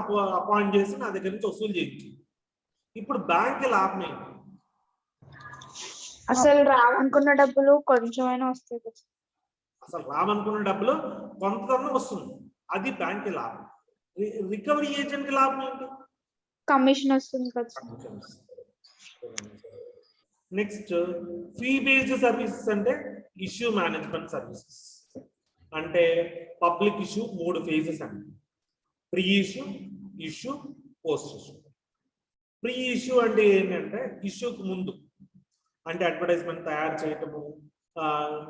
అపాయింట్ చేసి నా దగ్గర నుంచి వసూలు చేయించింది. ఇప్పుడు బ్యాంక్ లాభం ఏంటి? అసలు రావనుకున్న డబ్బులు కొంచెమైనా వస్తాయి కదా. అసలు రావనుకున్న డబ్బులు కొంతన్నా వస్తుంది, అది బ్యాంక్ లాభం. రికవరీ ఏజెంట్ కి లాభం ఏంటి? కమిషన్ వస్తుంది కదా. నెక్స్ట్ ఫీ బేస్డ్ సర్వీసెస్ అంటే ఇష్యూ మేనేజ్మెంట్ సర్వీసెస్. అంటే పబ్లిక్ ఇష్యూ 3 ఫేజెస్ అండి. Pre issue, issue, post issue. Pre issue అంటే ఏంటంటే ఇష్యూకి ముందు, అంటే అడ్వర్టైజ్మెంట్ తయారు చేయటము,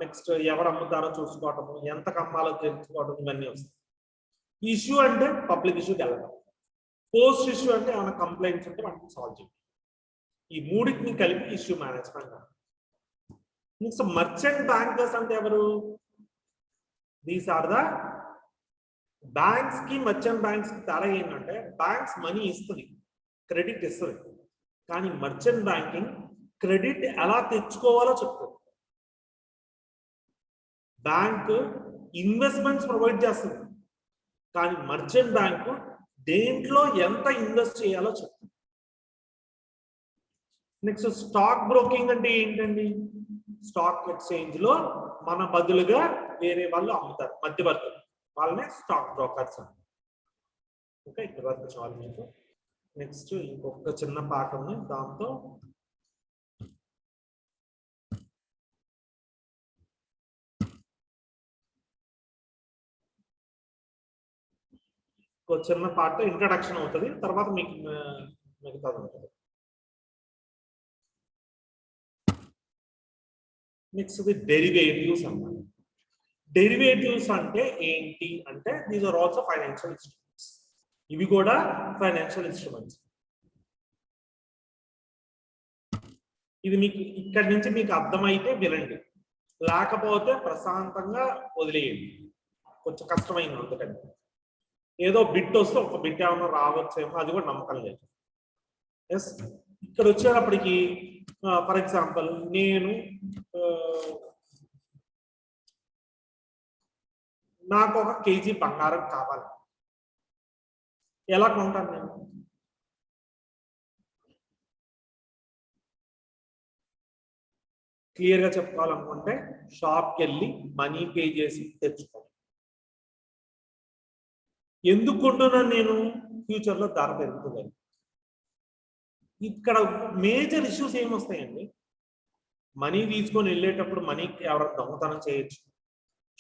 నెక్స్ట్ ఎవరు అమ్ముతారో చూసుకోవటము, ఎంత కమ్మాలో తెలుసుకోవటం, ఇవన్నీ వస్తాయి. ఇష్యూ అంటే పబ్లిక్ ఇష్యూకి వెళ్ళడం. పోస్ట్ ఇష్యూ అంటే ఏమైనా కంప్లైంట్స్ ఉంటే వాటిని సాల్వ్ చేయడం. ఈ మూడింటిని కలిపి issue management. Next merchant bankers అంటే ఎవరు? దీస్ ఆర్ ద బ్యాంక్స్ కి మర్చెంట్ బ్యాంక్స్ కి తేడా ఏంటంటే బ్యాంక్స్ మనీ ఇస్తుంది, క్రెడిట్ ఇస్తుంది. కానీ మర్చెంట్ బ్యాంకింగ్ క్రెడిట్ ఎలా తెచ్చుకోవాలో చెప్తుంది. బ్యాంక్ ఇన్వెస్ట్మెంట్స్ ప్రొవైడ్ చేస్తుంది, కానీ మర్చెంట్ బ్యాంకు దేంట్లో ఎంత ఇన్వెస్ట్ చేయాలో చెప్తుంది. నెక్స్ట్ స్టాక్ బ్రోకింగ్ అంటే ఏంటండి? స్టాక్ ఎక్స్చేంజ్ లో మన బదులుగా వేరే వాళ్ళు అమ్ముతారు, మధ్యవర్తులు, వాళ్ళనే స్టాక్ బ్రోకర్స్ అంటారు. ఓకే, ఇక్కడ వరకు చాలు మీకు. నెక్స్ట్ ఇంకొక చిన్న పాట ఉంది, దాంతో ఒక చిన్న పాట ఇంట్రడక్షన్ అవుతుంది, తర్వాత మీకు మిగతాది ఉంటుంది. నెక్స్ట్ డెరివేటివ్స్ అన్నమాట. డెరివేటివ్స్ అంటే ఏంటి అంటే these are also financial instruments. ఇవి కూడా ఫైనాన్షియల్ ఇన్స్ట్రుమెంట్స్. ఇది మీకు ఇక్కడి నుంచి మీకు అర్థమైతే వినండి, లేకపోతే ప్రశాంతంగా వదిలేయండి. కొంచెం కష్టమైంది అందుకని. ఏదో బిట్ వస్తే ఒక బిట్ ఏమన్నా రావచ్చేమో, అది కూడా నమ్మకం లేదు. ఎస్, ఇక్కడ వచ్చేటప్పటికి ఫర్ ఎగ్జాంపుల్ నేను నాకు 1 కేజీ బంగారం కావాలి, ఎలా కొంటాను నేను? క్లియర్గా చెప్పుకోవాలనుకుంటే షాప్కి వెళ్ళి మనీ పే చేసి తెచ్చుకోవాలి. ఎందుకు కొంటున్నాను నేను? ఫ్యూచర్లో ధర పెరుగుతుంది. ఇక్కడ మేజర్ ఇష్యూస్ ఏమొస్తాయండి? మనీ తీసుకొని వెళ్ళేటప్పుడు మనీకి ఎవరైనా దొంగతనం చేయొచ్చు.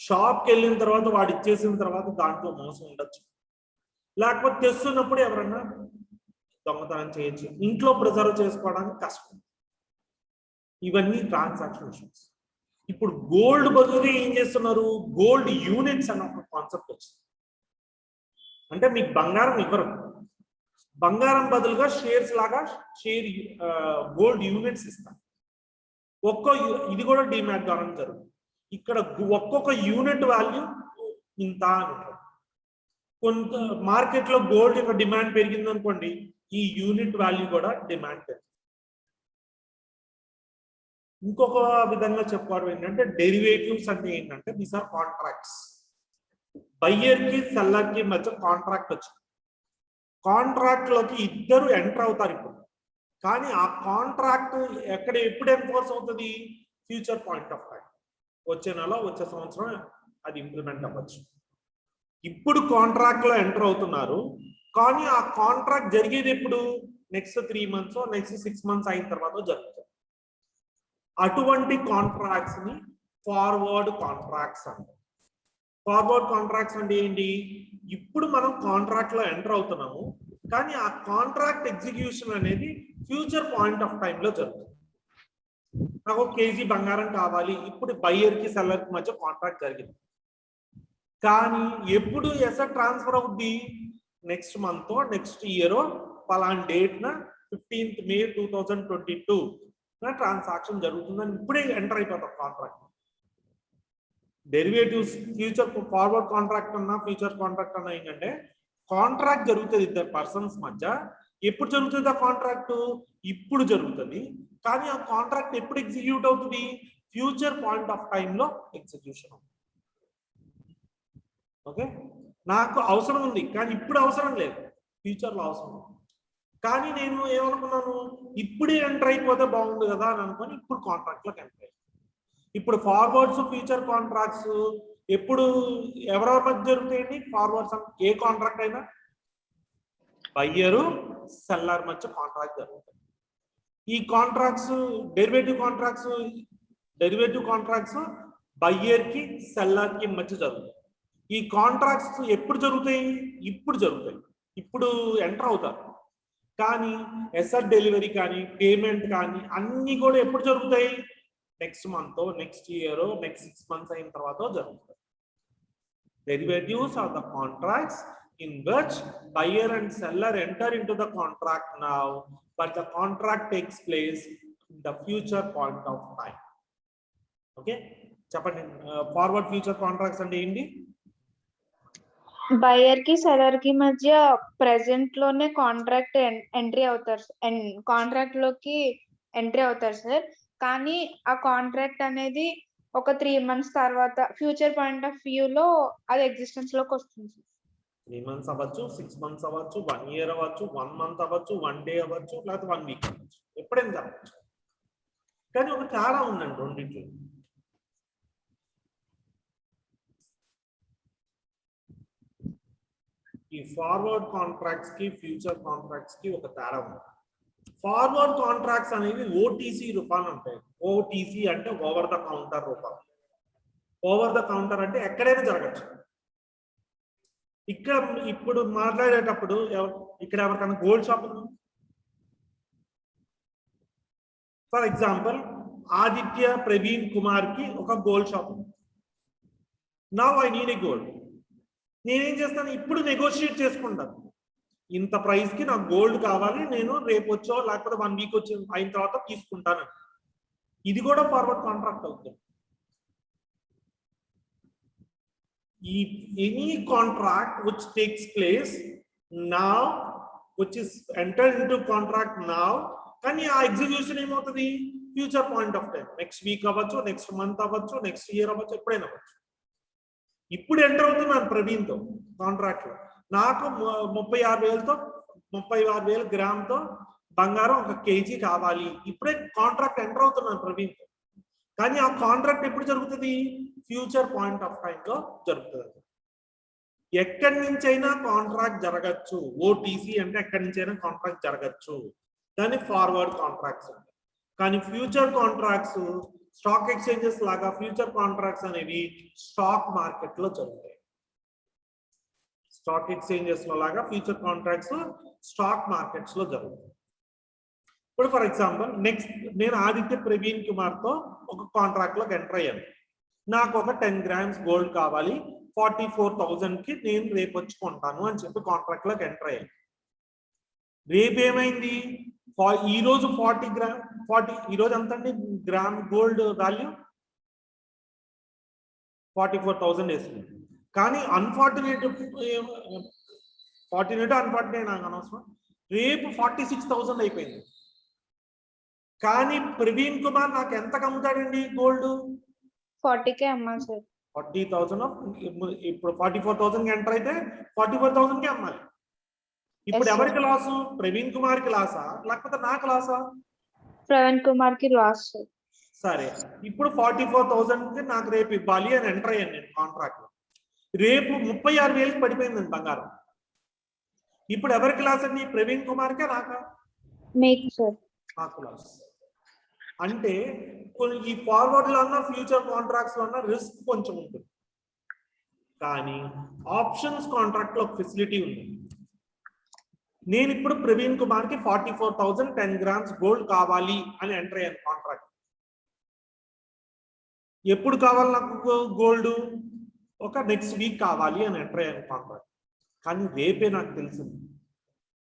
షాప్కి వెళ్ళిన తర్వాత వాడు ఇచ్చేసిన తర్వాత దాంట్లో మోసం ఉండొచ్చు. లేకపోతే తెస్తున్నప్పుడు ఎవరన్నా దొంగతనం చేయొచ్చు. ఇంట్లో ప్రిజర్వ్ చేసుకోవడానికి కష్టం. ఇవన్నీ ట్రాన్సాక్షన్ ఇష్యూస్. ఇప్పుడు గోల్డ్ బదులుగా ఏం చేస్తున్నారు? గోల్డ్ యూనిట్స్ అన్న ఒక కాన్సెప్ట్ వచ్చింది. అంటే మీకు బంగారం ఇవ్వరు, బంగారం బదులుగా షేర్స్ లాగా గోల్డ్ యూనిట్స్ ఇస్తారు. ఇది కూడా డిమాట్ ద్వారా జరుగుతుంది. ఇక్కడ ఒక్కొక్క యూనిట్ వాల్యూ ఇంత అని ఉంటుంది. కొంత మార్కెట్లో గోల్డ్ యొక్క డిమాండ్ పెరిగింది అనుకోండి, ఈ యూనిట్ వాల్యూ కూడా డిమాండ్ పెరిగింది. ఇంకొక విధంగా చెప్పుకోవడం ఏంటంటే డెరివేటివ్స్ అంటే ఏంటంటే దీస్ ఆర్ కాంట్రాక్ట్స్. బయ్యర్ కి సెల్లర్ కి మధ్య కాంట్రాక్ట్ వచ్చింది. కాంట్రాక్ట్ లోకి ఇద్దరు ఎంటర్ అవుతారు ఇప్పుడు. కానీ ఆ కాంట్రాక్ట్ ఎప్పుడు ఎన్ఫోర్స్ అవుతుంది? ఫ్యూచర్ పాయింట్ ఆఫ్ టైం, వచ్చే నెల, వచ్చే సంవత్సరం అది ఇంప్లిమెంట్ అవ్వచ్చు. ఇప్పుడు కాంట్రాక్ట్ లో ఎంటర్ అవుతున్నారు, కానీ ఆ కాంట్రాక్ట్ జరిగేది ఎప్పుడు? నెక్స్ట్ 3 months, నెక్స్ట్ 6 months అయిన తర్వాత జరుగుతుంది. అటువంటి కాంట్రాక్ట్స్ ని ఫార్వర్డ్ కాంట్రాక్ట్స్ అంటారు. ఫార్వర్డ్ కాంట్రాక్ట్స్ అంటే ఏంటి? ఇప్పుడు మనం కాంట్రాక్ట్ లో ఎంటర్ అవుతున్నాము, కానీ ఆ కాంట్రాక్ట్ ఎగ్జిక్యూషన్ అనేది ఫ్యూచర్ పాయింట్ ఆఫ్ టైం లో జరుగుతుంది. నాకు 1 కేజీ బంగారం కావాలి, ఇప్పుడు బయ్యర్ కి సెల్లర్ కి మధ్య కాంట్రాక్ట్ జరిగింది. కానీ ఎప్పుడు ఎసెట్ ట్రాన్స్ఫర్ అవుద్ది? నెక్స్ట్ మంత్, నెక్స్ట్ ఇయర్, పలానా డేట్ న 15th May 2022 ట్రాన్సాక్షన్ జరుగుతుందని ఇప్పుడే ఎంటర్ అయిపోతాం contract. Derivatives future forward contract అన్నా ఫ్యూచర్ కాంట్రాక్ట్ అన్నా ఏంటంటే కాంట్రాక్ట్ జరుగుతుంది ఇద్దరు పర్సన్స్ మధ్య. ఎప్పుడు జరుగుతుంది ఆ కాంట్రాక్ట్? ఇప్పుడు జరుగుతుంది. కానీ ఆ కాంట్రాక్ట్ ఎప్పుడు ఎగ్జిక్యూట్ అవుతుంది? ఫ్యూచర్ పాయింట్ ఆఫ్ టైంలో ఎగ్జిక్యూషన్ అవుతుంది. ఓకే, నాకు అవసరం ఉంది కానీ ఇప్పుడు అవసరం లేదు, ఫ్యూచర్లో అవసరం ఉంది. కానీ నేను ఏమనుకున్నాను, ఇప్పుడే ఎంటర్ అయిపోతే బాగుంది కదా అని అనుకొని ఇప్పుడు కాంట్రాక్ట్లోకి ఎంటర్ అయ్యాను. ఇప్పుడు ఫార్వర్డ్స్ ఫ్యూచర్ కాంట్రాక్ట్స్ ఎప్పుడు ఎవరెవరి మధ్య జరుగుతాయండి? ఫార్వర్డ్స్ ఏ కాంట్రాక్ట్ అయినా బయ్యరు సెల్లర్ మధ్య కాంట్రాక్ట్ జరుగుతుంది. ఈ కాంట్రాక్ట్స్ డెరివేటివ్ కాంట్రాక్ట్స్ బయ్యర్ కి సెల్లర్ కి మధ్య జరుగుతాయి. ఈ కాంట్రాక్ట్స్ ఎప్పుడు జరుగుతాయి? ఇప్పుడు జరుగుతాయి, ఇప్పుడు ఎంటర్ అవుతారు. కానీ ఎసెట్ డెలివరీ కానీ పేమెంట్ కానీ అన్ని కూడా ఎప్పుడు జరుగుతాయి? Next month, next year, next 6 months అయిన తర్వాత జరుగుతాయి. Derivatives are the contracts in which buyer and seller enter into the contract now, but the contract takes place in the future point of time. Okay, చెప్పండి, forward future contracts అంటే ఏంటి? Buyer కి seller కి మధ్య present లోనే contract entry అవుతారు, contract లోకి entry అవుతారు సార్. కానీ ఆ కాంట్రాక్ట్ అనేది ఒక 3 months తర్వాత ఫ్యూచర్ పాయింట్ ఆఫ్ వ్యూ లో అది ఎగ్జిస్టెన్స్ లోకి వస్తుంది. 3 months అవ్వచ్చు, 6 months అవ్వచ్చు, 1 year అవ్వచ్చు, 1 month అవ్వచ్చు, 1 day అవ్వచ్చు, లేకపోతే 1 week అవ్వచ్చు, ఎప్పుడైనా అవ్వచ్చు. కానీ ఒక తేడా ఉందండి రెండింటిలో. ఈ ఫార్వర్డ్ కాంట్రాక్ట్స్ కి ఫ్యూచర్ కాంట్రాక్ట్స్ కి ఒక తేడా ఉంది. ఫార్వర్డ్ కాంట్రాక్ట్స్ అనేవి ఓటీసీ రూపాలు ఉంటాయి. ఓటీసీ అంటే ఓవర్ ద కౌంటర్ రూపాలు. ఓవర్ ద కౌంటర్ అంటే ఎక్కడైనా జరగచ్చు. ఇక్కడ ఇప్పుడు మాట్లాడేటప్పుడు ఇక్కడ ఎవరికైనా గోల్డ్ షాప్ ఉంది. ఫర్ ఎగ్జాంపుల్ ఆదిత్య ప్రవీణ్ కుమార్ కి ఒక గోల్డ్ షాప్ ఉంది. Now I need a gold. నేనేం చేస్తాను, ఇప్పుడు నెగోషియేట్ చేసుకుంటాను. ఇంత ప్రైస్ కి నాకు గోల్డ్ కావాలి, నేను రేపు వచ్చో లేకపోతే 1 week వచ్చి అయిన తర్వాత తీసుకుంటాను. ఇది కూడా ఫార్వర్డ్ కాంట్రాక్ట్ అవుతుంది. Any contract which takes place now, which is entered into contract now, కానీ ఆ ఎగ్జిక్యూషన్ ఏమవుతుంది? Future point of time, next week అవ్వచ్చు, నెక్స్ట్ మంత్ అవ్వచ్చు, నెక్స్ట్ ఇయర్ అవ్వచ్చు, ఎప్పుడైనా అవ్వచ్చు. ఇప్పుడు ఎంటర్ అవుతున్నాను ప్రవీణ్తో కాంట్రాక్ట్ లో, నాకు 36,000 గ్రామ్తో బంగారం 1 kg కావాలి. ఇప్పుడే కాంట్రాక్ట్ ఎంటర్ అవుతున్నాను ప్రవీణ్తో. కానీ ఆ కాంట్రాక్ట్ ఎప్పుడు జరుగుతుంది? ఫ్యూచర్ పాయింట్ ఆఫ్ టైం లో జరుగుతుంది. ఎక్కడి నుంచైనా కాంట్రాక్ట్ జరగచ్చు. ఓటీసీ అంటే ఎక్కడి నుంచైనా కాంట్రాక్ట్ జరగచ్చు, దాన్ని ఫార్వర్డ్ కాంట్రాక్ట్స్ ఉంటాయి. కానీ ఫ్యూచర్ కాంట్రాక్ట్స్ స్టాక్ ఎక్స్చేంజెస్ లాగా ఫ్యూచర్ కాంట్రాక్ట్స్ అనేవి స్టాక్ మార్కెట్ లో జరుగుతాయి. స్టాక్ ఎక్స్చేంజెస్ లో లాగా ఫ్యూచర్ కాంట్రాక్ట్స్ స్టాక్ మార్కెట్స్ లో జరుగుతాయి. ఇప్పుడు ఫర్ ఎగ్జాంపుల్ నెక్స్ట్ నేను ఆదిత్య ప్రవీణ్ కుమార్ తో ఒక కాంట్రాక్ట్ లోకి ఎంటర్ అయ్యాను. నాకు ఒక 10 grams గోల్డ్ కావాలి, 44,000 కి నేను రేపు వచ్చి కొంటాను అని చెప్పి కాంట్రాక్ట్ లోకి ఎంటర్ అయ్యాను. రేపు ఏమైంది? ఈ రోజు 40 ఈ రోజు ఎంత అండి గ్రామ్ గోల్డ్ వాల్యూ? 44,000 వేస్తుంది. కానీ అన్ఫార్చునేట్ నాకు అనవసరం, రేపు 46,000 అయిపోయింది. కానీ ప్రవీణ్ కుమార్ నాకు ఎంతకు అమ్ముతాడండి గోల్డ్? 40కే అమ్మాలి సార్. 40,000. ఇప్పుడు 44,000 ఎంటర్ అయితే 44,000 కి అమ్మాలి. ఇప్పుడు ఎవరికి లాసు? ప్రవీణ్ కుమార్ కి లాసా లేకపోతే నాకు లాసా? ప్రవీణ్ కుమార్ కి లాస్. సరే, ఇప్పుడు 44,000 కి నాకు రేపు ఇవ్వాలి అని ఎంటర్ అయ్యాను నేను కాంట్రాక్ట్ లో. రేపు 36,000 పడిపోయిందండి బంగారం. ఇప్పుడు ఎవరికి లాస్ అండి? ప్రవీణ్ కుమార్ కే నాకా? మీకు సార్. నాకు లాస్. అంటే ఈ ఫార్వర్డ్ లో ఉన్న ఫ్యూచర్ కాంట్రాక్ట్స్ లో ఉన్న రిస్క్ కొంచెం ఉంటుంది. కానీ ఆప్షన్స్ కాంట్రాక్ట్ లో ఒక ఫెసిలిటీ ఉంది. నేను ఇప్పుడు ప్రవీణ్ కుమార్ కి 44,000 10 grams గోల్డ్ కావాలి అని ఎంటర్ అయ్యాను కాంట్రాక్ట్. ఎప్పుడు కావాలి నాకు గోల్డ్? ఒక నెక్స్ట్ వీక్ కావాలి అని ఎంటర్ అయ్యాను కాంట్రాక్ట్. కానీ రేపే నాకు తెలిసింది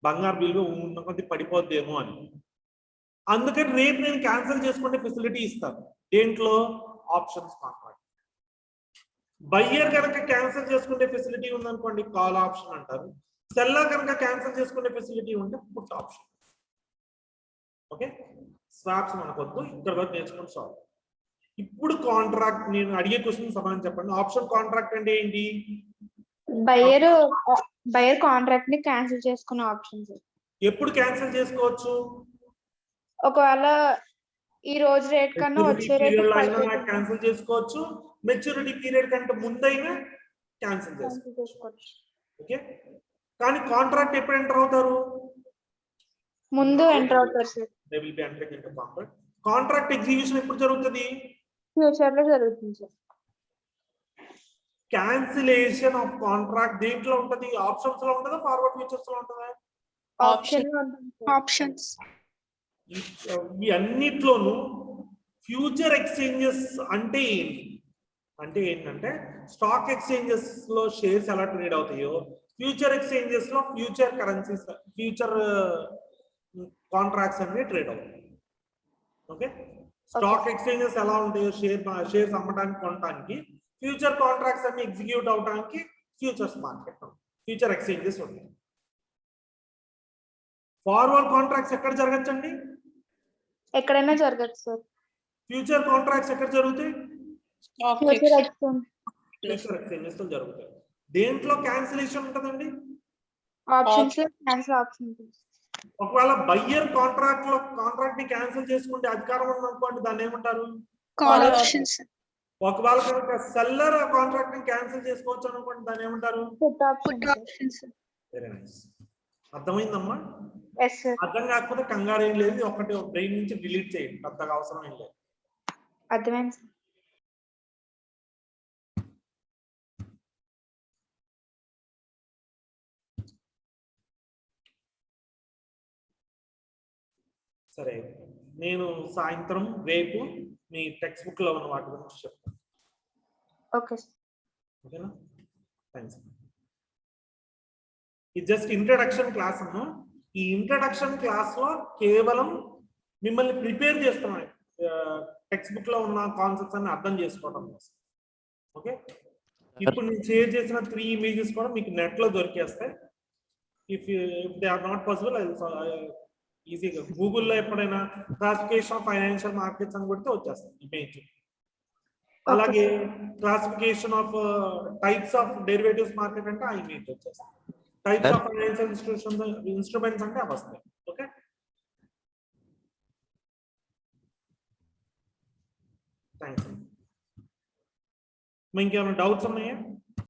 బంగారు విలువ ఉన్న కొద్ది పడిపోద్దేమో అని. అందుకని రేపు నేను క్యాన్సిల్ చేసుకునే ఫెసిలిటీ ఇస్తాను. దేంట్లో? Options contract. బయ్యర్ కనుక క్యాన్సిల్ చేసుకునే ఫెసిలిటీ ఉందనుకోండి, కాల్ ఆప్షన్ అంటారు. సెల్లర్ కనుక క్యాన్సిల్ చేసుకునే ఫెసిలిటీ ఉంటే పుట్ ఆప్షన్. ఓకే, స్వాప్స్ మనకు వద్దు, ఇక్కడ వరకు నేర్చుకుని సాల్వ్. ఇప్పుడు కాంట్రాక్ట్, నేను అడిగే క్వశ్చన్ సమాధానం చెప్పండి. ఆప్షన్ కాంట్రాక్ట్ అంటే ఏంటి? బయర్ కాంట్రాక్ట్ ని క్యాన్సిల్ చేసుకునే ఆప్షన్స్. ఎప్పుడు క్యాన్సిల్ చేసుకోవచ్చు? ఒకవేళ ఈ రోజు రేట్ కన్నా వచ్చే రేట్ క్యాన్సిల్ చేసుకోవచ్చు, మెచ్యూరిటీ పీరియడ్ కంటే ముందైనా క్యాన్సిల్ చేసుకోవచ్చు. ఓకే, కానీ కాంట్రాక్ట్ ఎప్పుడు ఎంటర్ అవుతారు? ముందు ఎంటర్ అవుతారు sir. They will be entering into contract. Contract execution ఎప్పుడు జరుగుతుంది? ఫ్యూచర్ లో జరుగుతుంది సార్. క్యాన్సిలేషన్ ఆఫ్ కాంట్రాక్ట్ దేంట్లో ఉంటది? ఆప్షన్స్ లో ఉంటుందా, ఫార్వర్డ్ ఫ్యూచర్స్ లో ఉంటుందా? ఆప్షన్స్. ఈ అన్నిట్లోనూ ఫ్యూచర్ ఎక్స్చేంజెస్ అంటే ఏంటి? అంటే ఏంటంటే స్టాక్ ఎక్స్చేంజెస్ లో షేర్స్ ఎలా ట్రేడ్ అవుతాయో, ఫ్యూచర్ ఎక్స్చేంజెస్ లో ఫ్యూచర్ కరెన్సీస్, ఫ్యూచర్ కాంట్రాక్ట్స్ అన్ని ట్రేడ్ అవుతాయి. ఓకే, స్టాక్ ఎక్స్చేంజెస్ ఎలా ఉంటాయో షేర్స్ అమ్మడానికి కొనడానికి, ఫ్యూచర్ కాంట్రాక్ట్స్ అన్ని ఎగ్జిక్యూట్ అవడానికి ఫ్యూచర్స్ మార్కెట్, ఫ్యూచర్ ఎక్స్చేంజెస్ ఉంటాయి. ఫార్వర్డ్ కాంట్రాక్ట్స్ ఎక్కడ జరగచ్చండి? ఎక్కడైనా జరగచ్చు సార్. ఫ్యూచర్ కాంట్రాక్ట్స్ ఎక్కడ జరుగుతాయి? ఫ్యూచర్ ఎక్స్చేంజెస్ తో జరుగుతాయి. దేంట్లో క్యాన్సిలేషన్ ఉంటుందండి? ఆప్షన్స్ లో క్యాన్సిల్ ఆప్షన్. ఒకవేళ బయ్యర్ కాంట్రాక్ట్ ని క్యాన్సిల్ చేసుకుంటే అధికారం ఉందనుకోండి, దాన్ని ఏమంటారు? Call options. ఒకవేళ కనుక సెల్లర్ కాంట్రాక్ట్ ని క్యాన్సిల్ చేసుకోవచ్చు అనుకోండి, దాన్ని ఏమంటారు? Put options. Very nice. అర్థమైందమ్మా? yes sir. అర్థం కాకపోతే కంగారు ఏం లేదు, ఒకటి బ్రెయిన్ నుంచి డిలీట్ చేయండి, పెద్దగా అవసరం ఏం లేదు. అర్థమైంది. సరే, నేను సాయంత్రం రేపు మీ టెక్స్ట్ బుక్ లో ఉన్న వాటి గురించి చెప్తాను. Okay sir. ఓకేనా? థ్యాంక్స్. ఇది జస్ట్ ఇంట్రడక్షన్ క్లాస్ అమ్మా. ఈ ఇంట్రడక్షన్ క్లాస్ లో కేవలం మిమ్మల్ని ప్రిపేర్ చేస్తున్నాయి, టెక్స్ట్ బుక్ లో ఉన్న కాన్సెప్ట్స్ అన్ని అర్థం చేసుకోవడం కోసం. ఓకే, ఇప్పుడు నేను షేర్ చేసిన 3 ఇమేజెస్ కూడా మీకు నెట్ లో దొరికేస్తాయి. If they are not possible, ఈజీగా గూగుల్లో ఎప్పుడైనా క్లాసిఫికేషన్ ఆఫ్ ఫైనాన్షియల్ మార్కెట్స్ అని కొడితే వచ్చేస్తాయి ఇమేజ్. అలాగే classification of types of derivatives market అంటే ఆ ఇమేజ్ వచ్చేస్తాయి. టైప్స్ ఆఫ్ ఫైనాన్షియల్ ఇన్స్ట్రుమెంట్స్ అంటే అవి వస్తాయి. Okay, thanks. ఇంకేమైనా డౌట్స్ ఉన్నాయా?